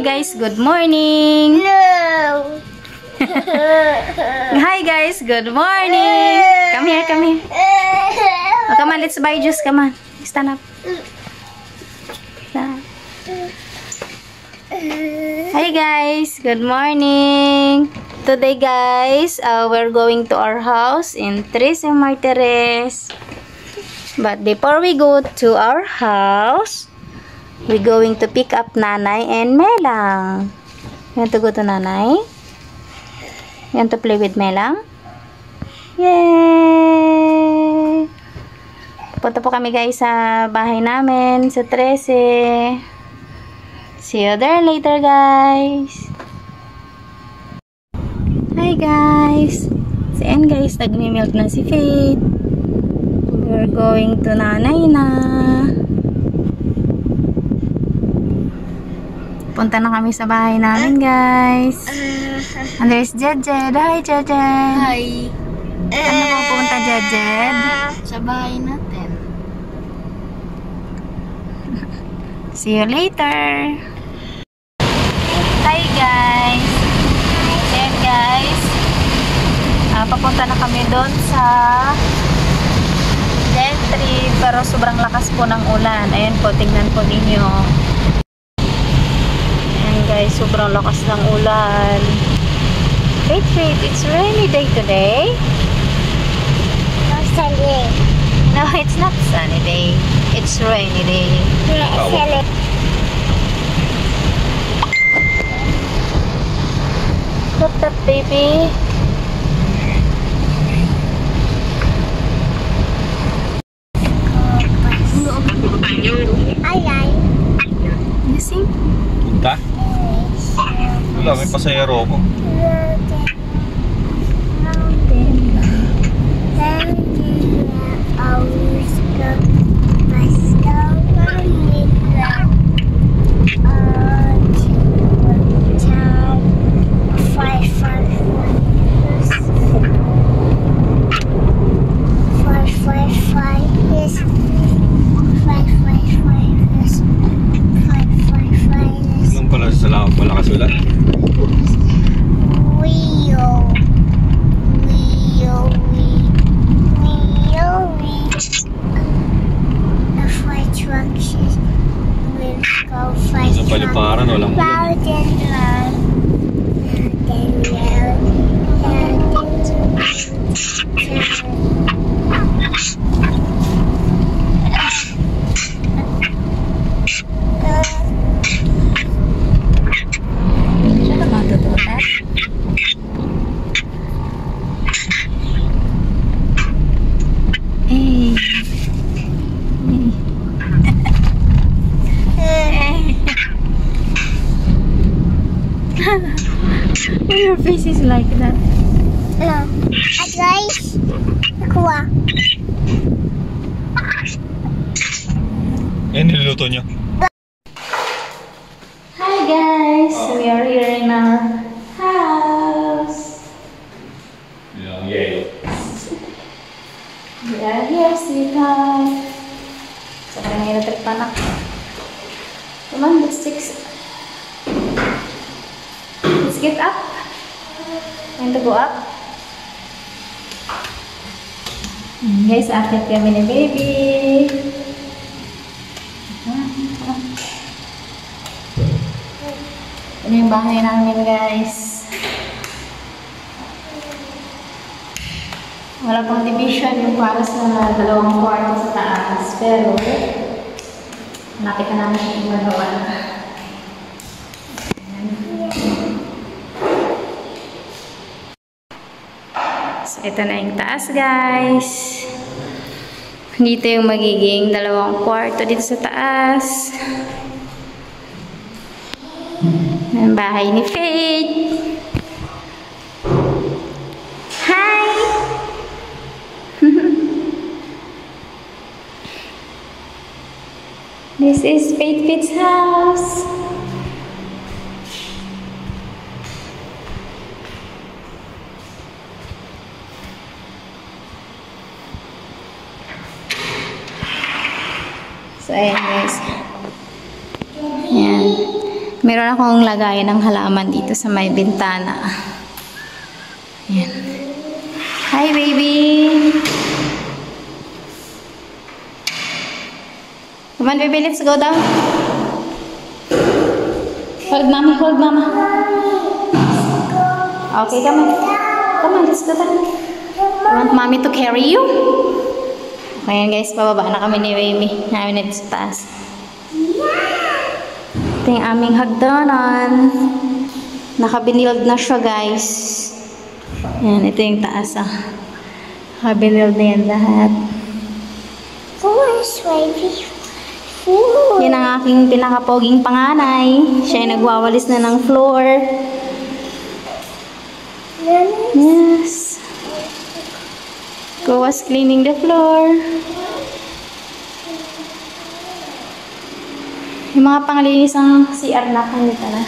guys, good morning. No. Hi guys, good morning. Come here, come here. Oh, come on, let's buy juice. Come on, stand up. Stand up. Hi guys, good morning. Today guys, we're going to our house in Tres Martires. But before we go to our house, we're going to pick up Nanay and Melang. You want to go to Nanay? You want to play with Melang? Yay! Punta po kami guys sa bahay namin sa 13. See you there later guys. Hi guys. Si Ann guys, nagmi-milk na si Faith. We're going to Nanay na. Punta na kami sa bahay namin guys. And there's Jejed. Hi Jejed. Hi. Ano mo pupunta Jejed? Sa bahay natin. See you later. Hi guys. Ayan guys. Papunta na kami doon sa Gentry, pero sobrang lakas po ng ulan. Ayan po, tingnan po ninyo. Ayan guys, sobrang lakas ng ulan. Wait, it's rainy day today. No sunny. No, it's not sunny day. It's rainy day. Sunny. Look that baby. Alay. You see? Punta? Wala, may pasayero ako. Anong pala sa malakas ulan? Sa paliparan, walang ulan. Your face is like that. No. Guys, kuha. Yan, niluluto nyo. Hi guys, we are here in our house. Yung yelo. We are here, sweetheart. So, parang may electric panak. Come on, let's get up. Time to go up. Guys, akit kami ni baby. Ito yung bahay namin guys. Wala pang division yung para sa 2 kwarto sa taas. Pero, malapit na namin siya yung magawa. So, ito na yung taas guys. Dito yung magiging 2 kwarto dito sa taas. Ang bahay ni Faith. Hi! This is Faith's house. So, ayan guys. Ayan. Meron akong lagayan ng halaman dito sa may bintana. Ayan. Hi, baby! Come on, baby. Let's go down. Hold, mama. Hold, mama. Okay, come on. Come on, let's go down. You want mommy to carry you? Ayan, guys. Pababa na kami ni Baby. Namin na sa taas. Ito yung aming hagdanan. Nakabinild na siya, guys. Ayan, ito yung taas, ah. Nakabinild na yan lahat. Where's baby? Yan ang aking pinakapoging panganay. Siya ay nagwawalis na ng floor. Yes. Go was cleaning the floor. Yung mga panglinis ng CR na kanita na.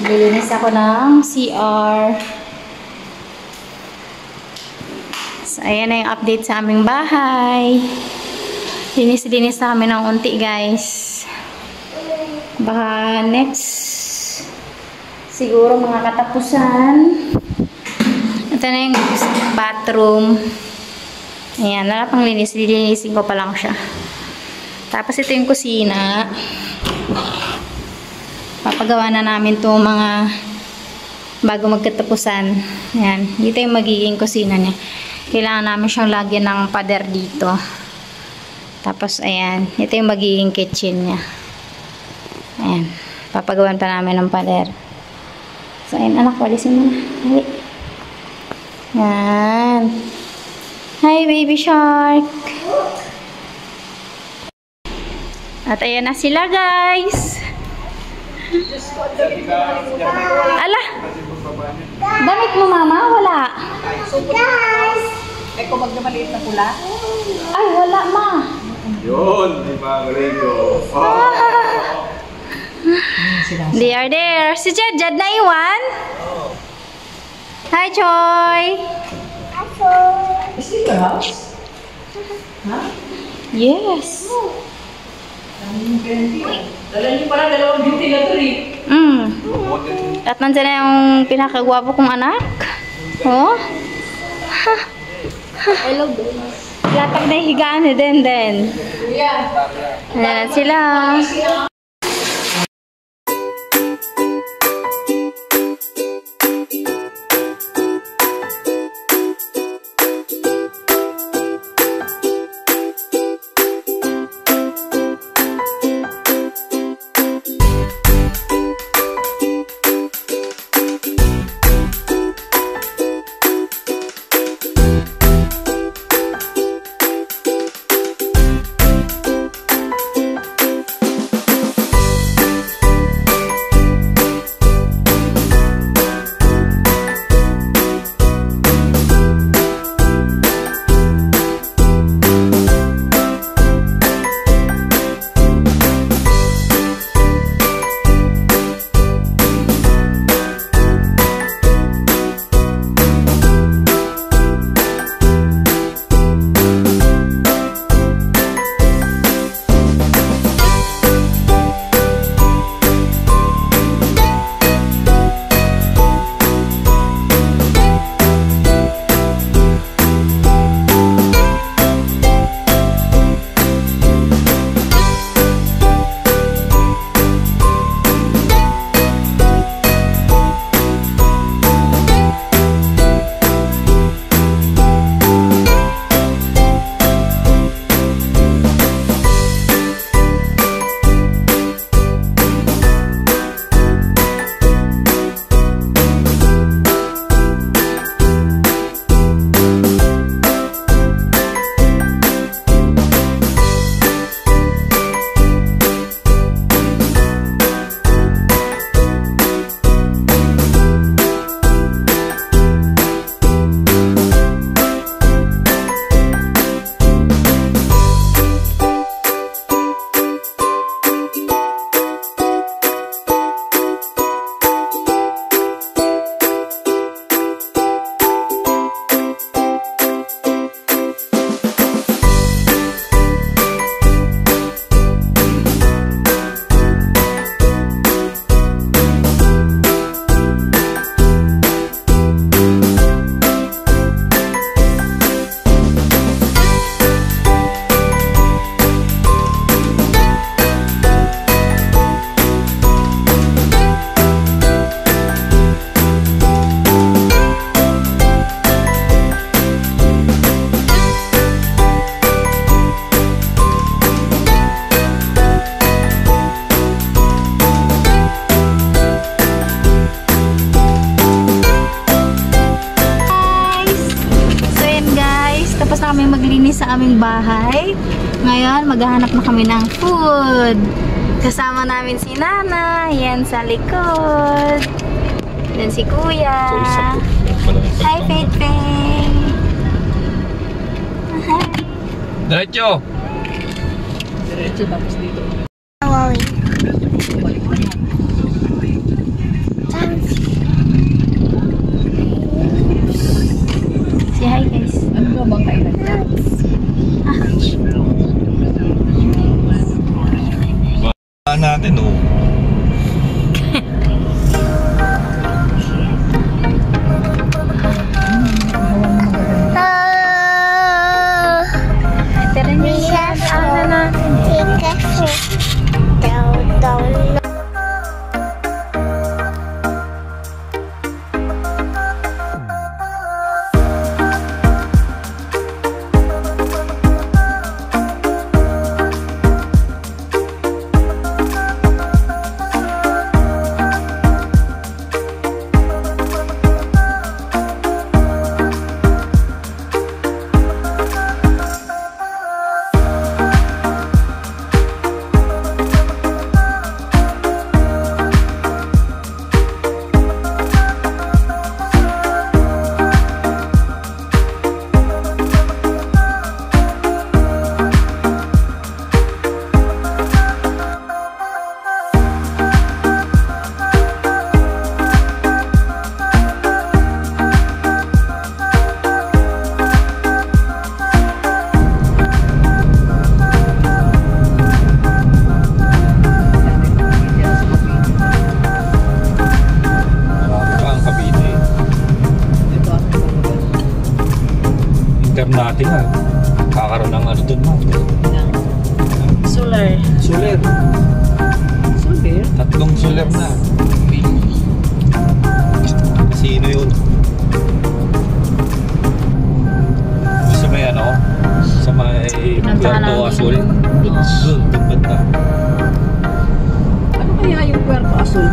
Lilinis ako ng CR. So, ayan na yung update sa aming bahay. Linis-linis na kami ng unti, guys. Baka next, siguro mga katapusan. Ito na yung bathroom. Ayan, wala pang linis. Lilinisin ko pa lang siya. Tapos ito yung kusina. Papagawa na namin to mga bago magkatapusan. Ayan, dito yung magiging kusina niya. Kailangan namin siyang lagyan ng pader dito. Tapos, ayan. Ito yung magiging kitchen niya. Ayan. Papagawan pa namin ng pader. So, ayan, anak. Walisin mo na. Hali. Ayan. Hi, baby shark. At ayan na sila, guys. Ala. Damit mo, mama? Wala. Guys! Ay, kung magdamaliit na pula. Ay, wala, ma. Yun, di ba? Galing ko. They are there. Si Jad na iwan? Hi, Choy. Is it your house? Yes. Dala niyo pala dalawang beauty na to eh. At nandiyan na yung pinakagwapo kong anak. Oh. Hello, baby. Latag na yung higaan ni Den. Yeah. Ayan sila. kami maglinis sa aming bahay. Ngayon, maghahanap na kami ng food. Kasama namin si Nana. Yan sa likod. Yan si Kuya. Hi, Faith Faith. Hi. Diretso! Diretso tapos dito. Hawaii. Say hi, guys. Ano ba bang kainan niya? Natin, oh. Ito rin yung ano natin. Natin ah. Kakaroon ng ano dun, ma'am. Solar. Solar. Solar? 3 solar na. Sino yun? Sa may ano? Sa may Puerto Azul. Doon, banda. Ano kaya yung Puerto Azul?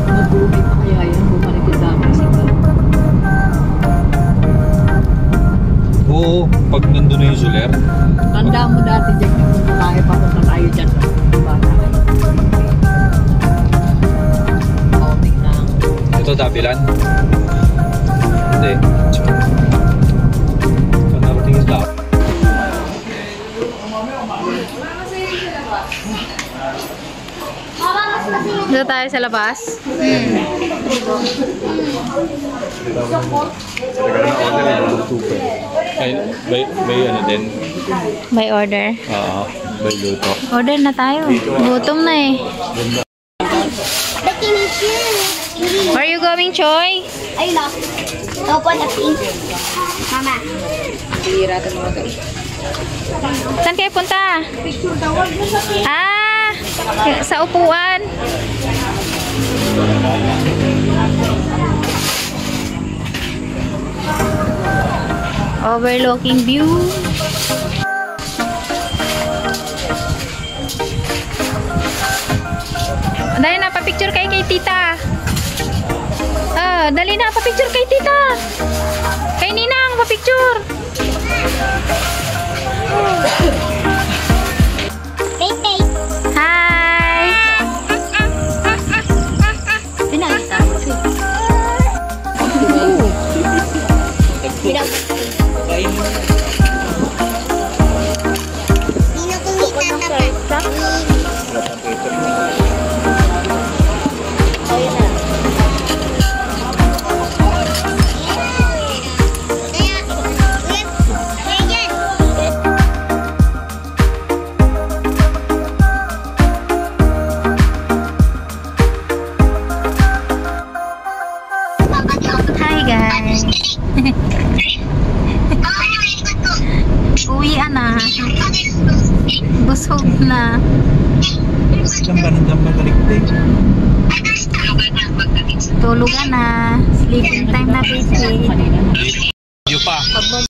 Mag-groupie pa kaya yan? Bumalik yung dami sila. Oo, pag nandun na yung solar. Tanda mo dati dyan yung punta tayo, papunta tayo dyan. Bata kayo. Outing lang. Ito, Dapilan? Hindi. Ito, narating is Dapilan. Dito tayo sa labas. May ano din? By order. Oo, may luto. Order na tayo. Gutom na eh. Where are you going, Choi? Ayun na. Opo na pink. Mama. Tira ito mga ito. Saan kayo punta? Ah! Sa upuan. Overlooking view. Dali na, pa-picture kay tita. Dali na, pa-picture kay tita. Kay Ninang, pa-picture. Hi! Pinagita. Hi guys! Uwi na. Busog na. Tulugan na. Sleeping time na, baby. Yung pa.